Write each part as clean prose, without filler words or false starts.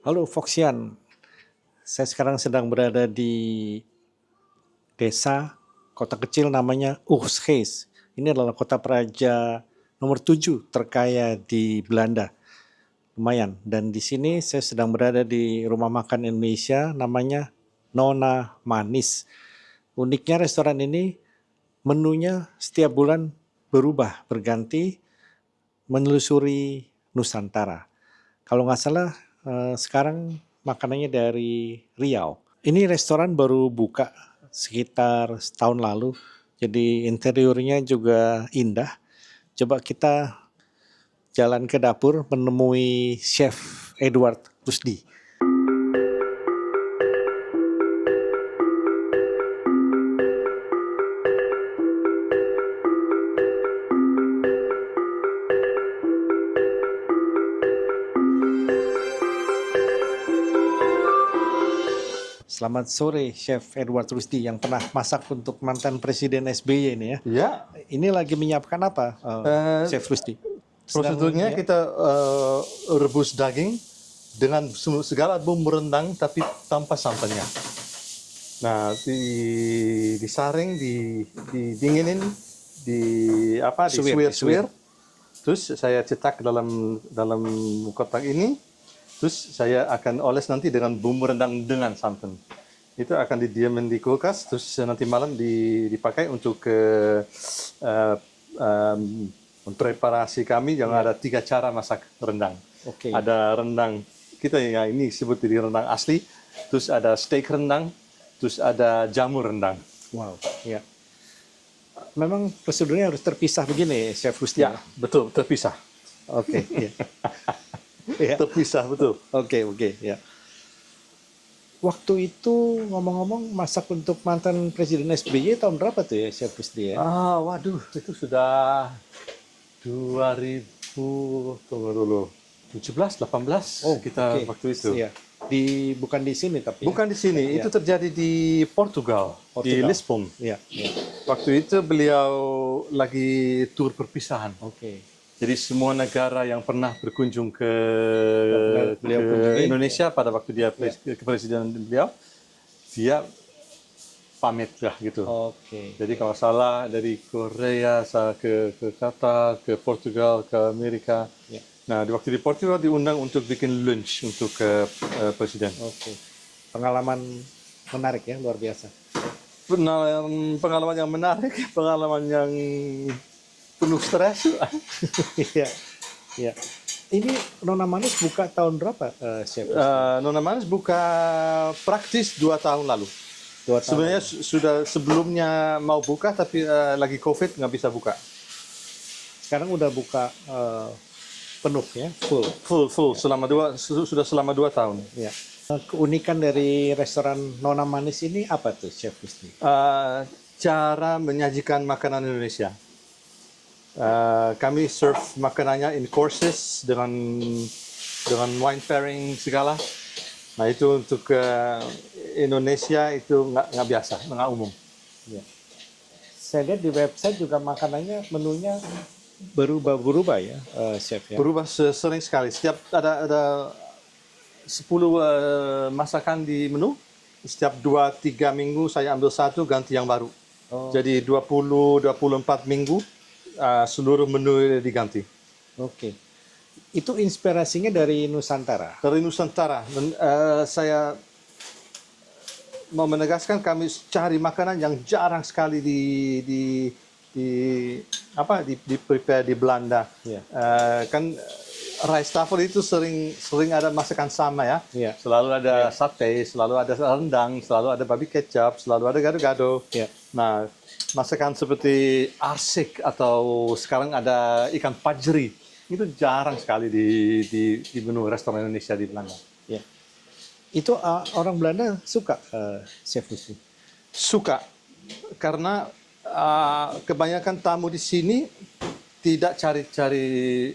Halo Foxian, saya sekarang sedang berada di desa, kota kecil namanya Oegstgeest. Ini adalah kota praja nomor 7 terkaya di Belanda. Lumayan. Dan di sini saya sedang berada di rumah makan Indonesia namanya Nona Manis. Uniknya restoran ini menunya setiap bulan berubah, berganti, menelusuri Nusantara. Kalau nggak salah sekarang makanannya dari Riau. Ini restoran baru buka sekitar setahun lalu, jadi interiornya juga indah. Coba kita jalan ke dapur menemui Chef Edward Rusdi. Selamat sore, Chef Edward Rusdi yang pernah masak untuk mantan Presiden SBY ini ya. Ya, Ini lagi menyiapkan apa, Chef Rusdi? prosedurnya ya? kita rebus daging dengan segala bumbu rendang tapi tanpa santannya. Nah, disaring, didinginin, Suwir. disuir-suir. Terus saya cetak dalam kotak ini. Terus saya akan oles nanti dengan bumbu rendang dengan santan. Itu akan didiamin di kulkas. Terus nanti malam dipakai untuk preparasi kami yang ada 3 cara masak rendang. Oke. Ada rendang kita ya ini sebut di rendang asli. Terus ada steak rendang. Terus ada jamur rendang. Wow, ya. Memang prosedurnya harus terpisah begini, Chef Rusdi. Ya, betul, terpisah. Oke, ya. Ya. Terpisah, betul. Oke, ya. Waktu itu ngomong-ngomong masak untuk mantan Presiden SBY tahun berapa tuh ya, Chef Rusdi ya? Waduh, itu sudah 2000, tunggu dulu, 17, 18 kita oke. waktu itu. Iya. Bukan di sini tapi. Bukan di sini, Ya. itu terjadi di Portugal, di Lisbon. Ya. Waktu itu beliau lagi tur perpisahan. Oke. Jadi semua negara yang pernah berkunjung ke beliau kunjungi, Indonesia pada waktu dia kepresidenan beliau, dia pamit lah gitu. Oke. Jadi kalau salah dari Korea saya ke Qatar, ke Portugal, ke Amerika. Ya. Nah, di waktu di Portugal diundang untuk bikin lunch untuk presiden. Oke. Pengalaman menarik ya, luar biasa. Pengalaman yang menarik, pengalaman yang penuh stres. Iya. Ya. Ini Nona Manis buka tahun berapa, Chef? Nona Manis buka praktis 2 tahun lalu. 2 tahun. Sebenarnya sudah sebelumnya mau buka tapi lagi COVID nggak bisa buka. Sekarang udah buka penuh ya, Full sudah selama 2 tahun. Ya. Keunikan dari restoran Nona Manis ini apa tuh, Chef Rusdi? Cara menyajikan makanan Indonesia. Kami serve makanannya in courses dengan wine pairing segala. Nah itu untuk Indonesia itu nggak biasa, nggak umum. Ya. Saya lihat di website juga makanannya menunya berubah ya, Chef ya. Berubah sering sekali. Setiap ada 10 masakan di menu. Setiap 2-3 minggu saya ambil satu ganti yang baru. Jadi 20-24 minggu seluruh menu diganti. Oke. Itu inspirasinya dari Nusantara. Dari Nusantara. Saya mau menegaskan kami cari makanan yang jarang sekali di prepare di Belanda. Ya. Kan rice tafel itu sering ada masakan sama ya. Ya. Selalu ada sate, selalu ada rendang, selalu ada babi kecap, selalu ada gado-gado. Ya. Nah, masakan seperti arsik atau sekarang ada ikan pajri itu jarang sekali di menu restoran Indonesia di Belanda. Ya. Itu orang Belanda suka, Chef Rusdi? Suka karena kebanyakan tamu di sini tidak cari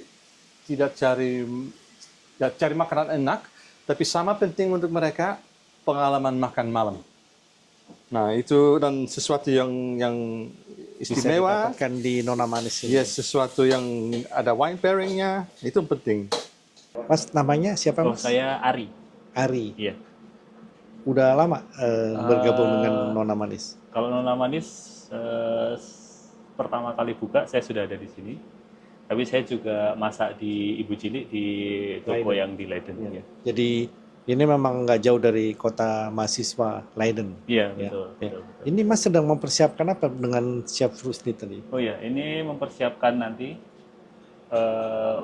makanan enak, tapi sama penting untuk mereka pengalaman makan malam. Nah itu dan sesuatu yang istimewa. Bisa didapatkan di Nona Manis ini. Yes, sesuatu yang ada wine pairingnya itu penting. Mas, namanya siapa Oh, Mas? saya Ari. Ari. Iya. Udah lama bergabung dengan Nona Manis. Kalau Nona Manis pertama kali buka saya sudah ada di sini. Tapi saya juga masak di Ibu Cilik di toko Leiden. yang di Leiden. Ya. Jadi ini memang nggak jauh dari kota mahasiswa Leiden. Iya, Ya. betul, Ya. betul, betul. Ini Mas sedang mempersiapkan apa dengan Chef Rusdi tadi? Oh ya, ini mempersiapkan nanti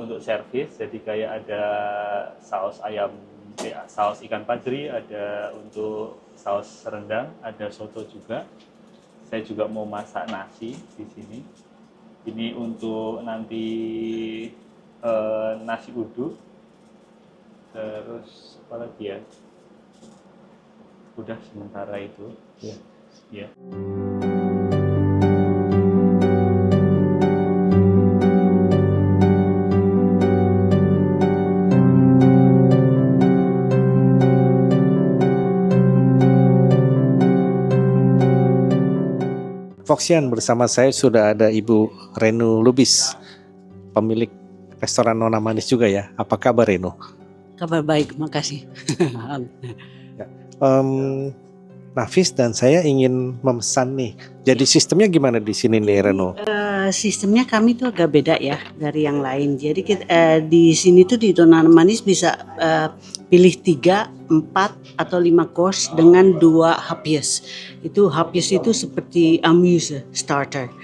untuk servis. Jadi kayak ada saus ayam, saus ikan padri, ada untuk saus rendang, ada soto juga. Saya juga mau masak nasi di sini. Ini untuk nanti nasi uduk. Terus apa lagi ya? Udah sementara itu. Ya. Ya. Foxian, bersama saya sudah ada Ibu Renu Lubis, pemilik restoran Nona Manis juga ya. Apa kabar Renu? Kabar baik, makasih. Nafis dan saya ingin memesan nih. Jadi sistemnya gimana di sini nih Renu? Sistemnya kami tuh agak beda ya dari yang lain. Jadi kita, di sini tuh di Nona Manis bisa pilih 3, 4 atau 5 course dengan 2 hapjes. Itu hapjes itu seperti amuse starter.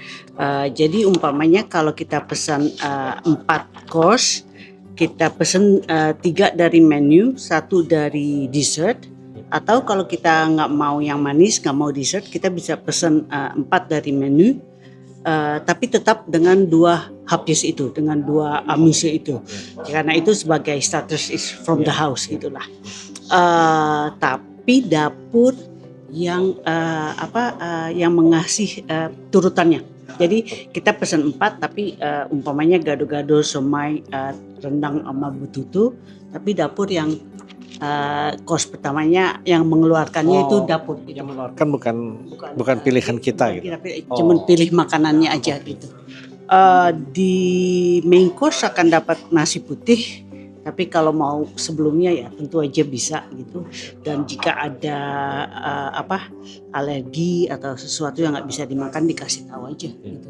Jadi umpamanya kalau kita pesan 4 course, kita pesan 3 dari menu, 1 dari dessert. Atau kalau kita nggak mau yang manis, nggak mau dessert, kita bisa pesan 4 dari menu, tapi tetap dengan 2 hapjes itu, dengan 2 amuse itu. Karena itu sebagai status is from the house gitulah. Tapi dapur yang yang mengasih turutannya. Jadi kita pesan 4, tapi umpamanya gado-gado, somai, rendang sama betutu, tapi dapur yang kos pertamanya yang mengeluarkannya itu dapur. Yang mengeluarkan bukan pilihan kita gitu. Cuma pilih makanannya aja gitu. Di main course akan dapat nasi putih, tapi kalau mau sebelumnya ya tentu aja bisa gitu. Dan jika ada alergi atau sesuatu yang nggak bisa dimakan dikasih tahu aja gitu.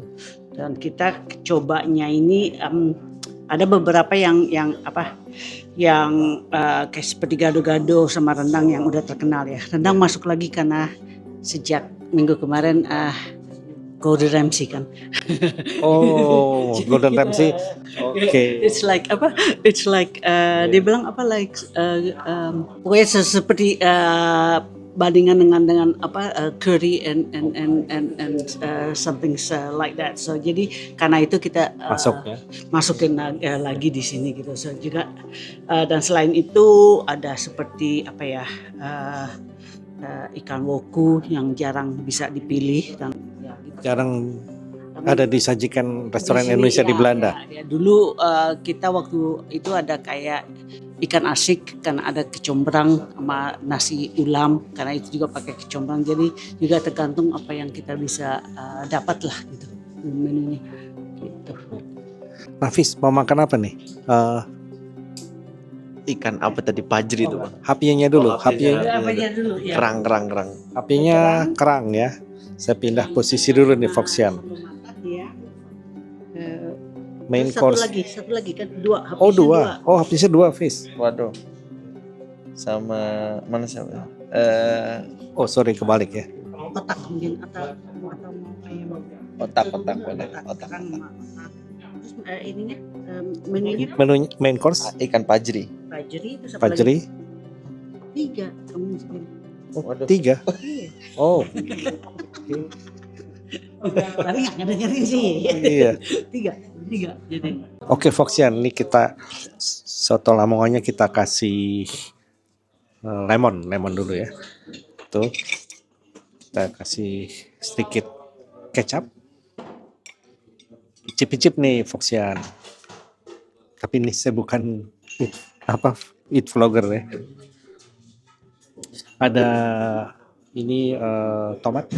Dan kita cobanya ini ada beberapa yang kayak seperti gado-gado sama rendang yang udah terkenal ya. Rendang masuk lagi karena sejak minggu kemarin Gordon Ramsay kan. Oh, Gordon Ramsay. Oke. It's like dia bilang pokoknya seperti bandingan dengan curry and something like that. So jadi karena itu kita masukin lagi di sini gitu. So juga dan selain itu ada seperti ikan woku yang jarang bisa dipilih dan gitu. Jarang ada disajikan restoran Indonesia di Belanda. Ya, dulu kita waktu itu ada kayak ikan asik karena ada kecombrang sama nasi ulam karena itu juga pakai kecombrang, jadi juga tergantung apa yang kita bisa dapat lah gitu menunya gitu. Nafis mau makan apa nih? Ikan apa tadi, pajri itu Bang? Hapinya dulu. Apanya dulu ya? Kerang. Hapinya kerang ya. Saya pindah posisi dulu nih Foxian. Ya. Main satu course. Satu lagi kan 2. Oh 2. Oh hapisnya 2 fish. Waduh. Sama mana siapa? Oh sorry kebalik ya. Otak mungkin atau ayam. Otak boleh. Otak. Terus ininya menunya Menu main course Ikan pajri. pajri itu satu pajri. lagi. 3 kamu sendiri. Oh, Waduh. 3. Iya. Oh. Tapi nggak ngedengerin sih. Iya. 3 jadi. Oke Foxian, ini kita soto Lamongannya kita kasih lemon dulu ya. Tuh. Kita kasih sedikit kecap. Icip-icip nih Foxian. Tapi ini saya bukan eat vlogger ya. Ada ini tomat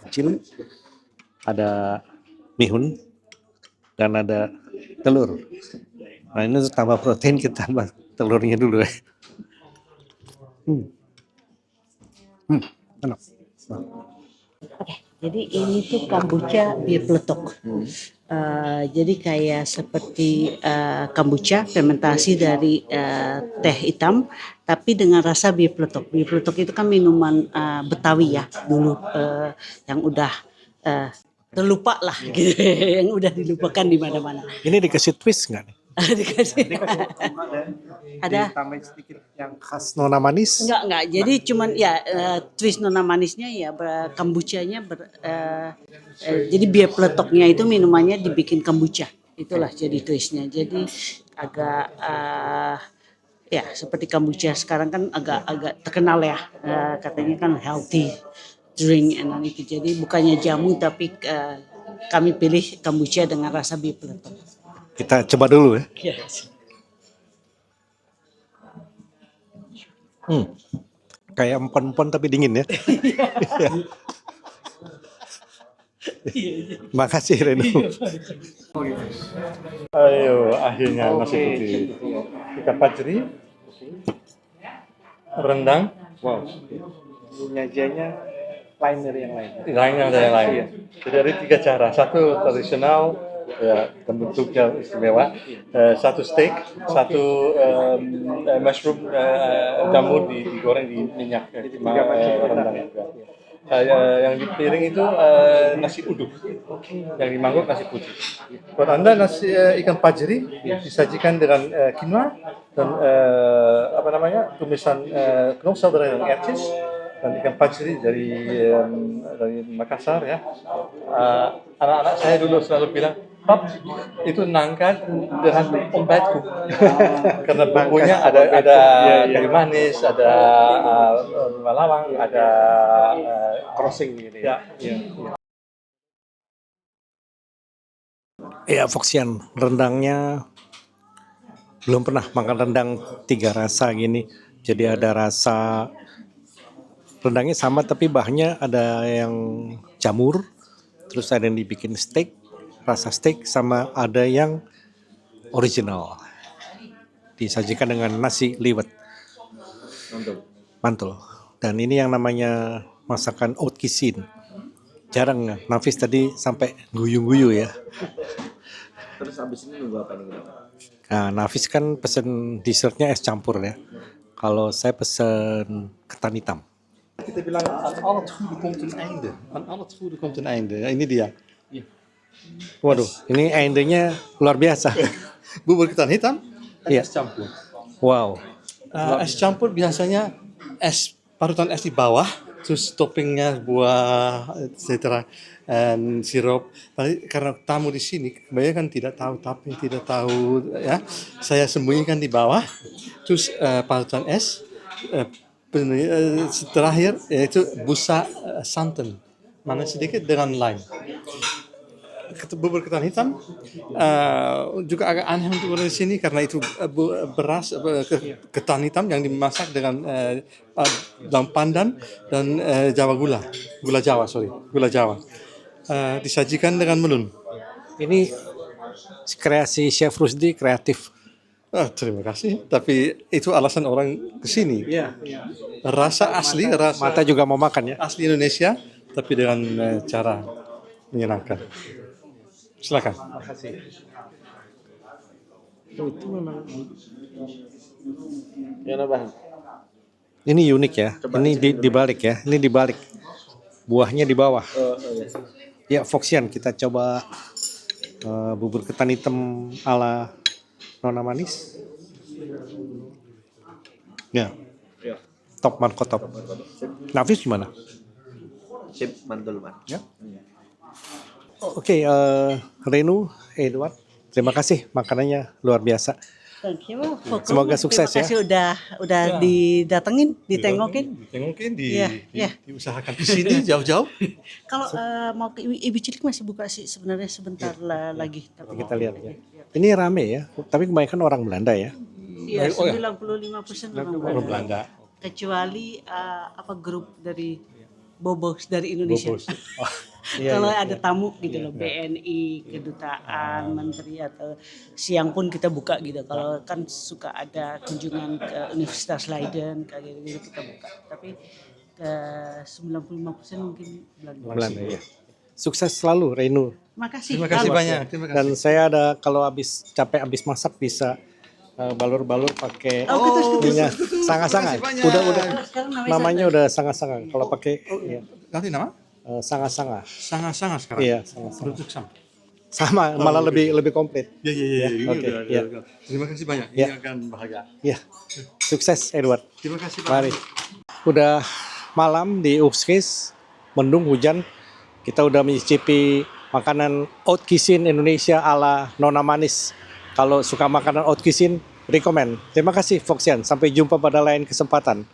kecil, ada mihun, dan ada telur. Nah ini untuk tambah protein kita tambah telurnya dulu ya. Enak. Jadi ini tuh kombucha bir peletok. Jadi kayak seperti kombucha fermentasi dari teh hitam, tapi dengan rasa bir peletok. Bir peletok itu kan minuman Betawi ya dulu, yang udah terlupa lah, gitu, yang udah dilupakan di mana-mana. Ini dikasih twist nggak nih? Dikasih ada Ditambahin sedikit yang khas Nona Manis. enggak, jadi cuman ya twist nona manisnya ya kombuchanya jadi biar peletoknya itu minumannya dibikin kombucha, itulah jadi twistnya. Jadi agak ya seperti kombucha sekarang kan agak terkenal ya, katanya kan healthy drink and itu. Jadi bukannya jamu tapi kami pilih kombucha dengan rasa bir peletok. Kita coba dulu ya. Yes. Kayak empon-empon tapi dingin ya. Makasih Reno. Ayo, akhirnya nasi putih. Ikan pajri, rendang, Wow. Penyajiannya lain dari yang lain. lainnya ada yang lain. Jadi ada 3 cara. Satu tradisional, ya, bentuknya istimewa. Satu steak, satu mushroom jamur digoreng di minyak. Rendang juga. Yang di piring itu nasi uduk, yang di mangkok nasi putih. Buat Anda nasi ikan pajri disajikan dengan quinoa dan tumisan knofsel dari ercis dan ikan pajri dari Makassar ya. Anak-anak saya dulu selalu bilang, "Pap, itu nangka dengan ombetku." Karena bumbunya ada kayu manis, ada lawang, ada Crossing gitu ya. ya. Ya, Foxian, rendangnya belum pernah makan rendang 3 rasa gini. Jadi ada rasa rendangnya sama tapi bahannya ada yang jamur, terus ada yang dibikin steak, rasa steak, sama ada yang original. Disajikan dengan nasi liwet. Mantul. Dan ini yang namanya masakan haute cuisine. Jarang ya. Nafis tadi sampai guyu-guyu ya. Terus habis ini nunggu apa nih? Nah, Nafis kan pesen dessertnya es campur ya. Kalau saya pesen ketan hitam. Kita bilang aan al het goede komt een einde. Aan al het goede komt een einde. Ya, ini dia. Waduh, ini endenya luar biasa. Bubur ketan hitam, Iya. es campur. Wow. Es campur biasanya parutan es di bawah, terus toppingnya buah, etc. Dan sirup. Tapi karena tamu di sini kebanyakan tidak tahu topping, tidak tahu ya. Saya sembunyikan di bawah, terus parutan es. Terakhir yaitu busa santan, mana sedikit dengan lime. Bubur ketan hitam juga agak aneh untuk orang di sini karena itu beras ketan hitam yang dimasak dengan daun pandan dan gula Jawa. Disajikan dengan melun. Ini kreasi Chef Rusdi kreatif. Terima kasih. Tapi itu alasan orang ke sini. Iya. Rasa asli, Mata juga mau makan ya. asli Indonesia, tapi dengan cara menyenangkan. Silakan. Itu memang. Gimana Bang? Ini unik ya. Ini dibalik ya. Ini dibalik. Buahnya di bawah. Ya, Foxian, kita coba bubur ketan hitam ala Nona Manis. Ya. Top Marco top. Nafis gimana? Sip, mantul Bang. Ya. Oke, Renu, Edward, terima kasih makanannya luar biasa. Thank you. Semoga sukses Terima kasih udah didatengin, ditengokin. Mungkin Iya. diusahakan di sini jauh-jauh. Kalau mau ke Ibu Cilik masih buka sih sebenarnya sebentar lagi. Tapi Kita lihat ya. Ini rame ya, tapi kebanyakan orang Belanda ya. iya 95% orang Orang Belanda. Belanda. Kecuali grup dari bobos dari Indonesia. Bobos. Iya, Kalau iya, ada iya. tamu gitu loh, BNI, kedutaan, menteri atau siang pun kita buka gitu. Kalau kan suka ada kunjungan ke Universitas Leiden kayak gitu kita buka. Tapi ke 95% mungkin Belanda. Belanda ya. Sukses selalu Renu. Makasih. Terima kasih Bang. banyak. Terima kasih. Dan saya ada kalau habis capek habis masak bisa balur-balur pakai Oh, betul. minyak sanga-sanga. Terima kasih Udah banyak. Sekarang namanya udah sanga-sanga. Kalau pakai ya, Nanti nama? sanga-sanga. Sangat-sangat sekarang. Iya, sanga-sanga. Produk sama. Sama, malah lebih komplit. Ya, oke, ya. Terima kasih banyak. Ya. Ini akan bahagia. Ya. Sukses Edward. Terima kasih Mari. banyak. Udah malam di Oostgeest, mendung hujan. Kita udah mencicipi makanan haute cuisine Indonesia ala Nona Manis. Kalau suka makanan haute cuisine, rekomen. Terima kasih Foxian. Sampai jumpa pada lain kesempatan.